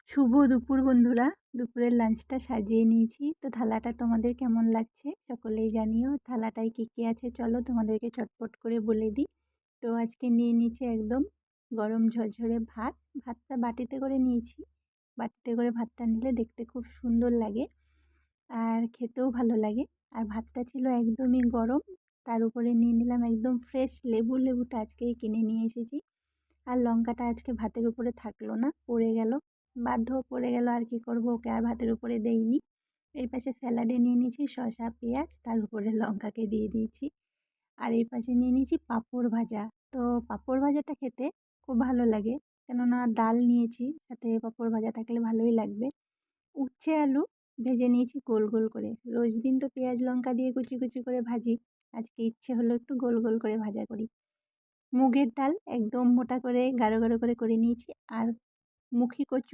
শুভ দুপুর বন্ধুরা। দুপুরের লাঞ্চটা সাজিয়ে নিয়েছি, তো থালাটা তোমাদের কেমন লাগছে সকলেই জানিও। থালাটায় কী কী আছে চলো তোমাদেরকে চটপট করে বলে দিই। তো আজকে নিয়ে নিয়েছি একদম গরম ঝরঝরে ভাত। ভাতটা বাটিতে করে নিয়েছি। বাটিতে করে ভাতটা নিলে দেখতে খুব সুন্দর লাগে আর খেতেও ভালো লাগে। আর ভাতটা ছিল একদমই গরম, তার উপরে নিয়ে নিলাম একদম ফ্রেশ লেবু। লেবুটা আজকেই কিনে নিয়ে এসেছি। আর লঙ্কাটা আজকে ভাতের উপরে থাকলো না, পড়ে গেল, বাধ্য পড়ে গেল, আর কি করব, ওকে আর ভাতের উপরে দেইনি। এই পাশে স্যালাডে নিয়ে নিয়েছি শসা পেঁয়াজ, তার উপরে লঙ্কাকে দিয়ে দিয়েছি। আর এই পাশে নিয়ে নিয়েছি পাঁপড় ভাজা। তো পাঁপড় ভাজাটা খেতে খুব ভালো লাগে, কেননা ডাল নিয়েছি, সাথে পাঁপড় ভাজা থাকলে ভালোই লাগবে। উচ্ছে আলু ভেজে নিয়েছি গোল গোল করে। রোজ দিন তো পেঁয়াজ লঙ্কা দিয়ে কুচি কুচি করে ভাজি, আজকে ইচ্ছে হলো একটু গোল গোল করে ভাজা করি। মুগের ডাল একদম মোটা করে গাঢ় গাঢ় করে করে নিয়েছি। আর মুখি কচু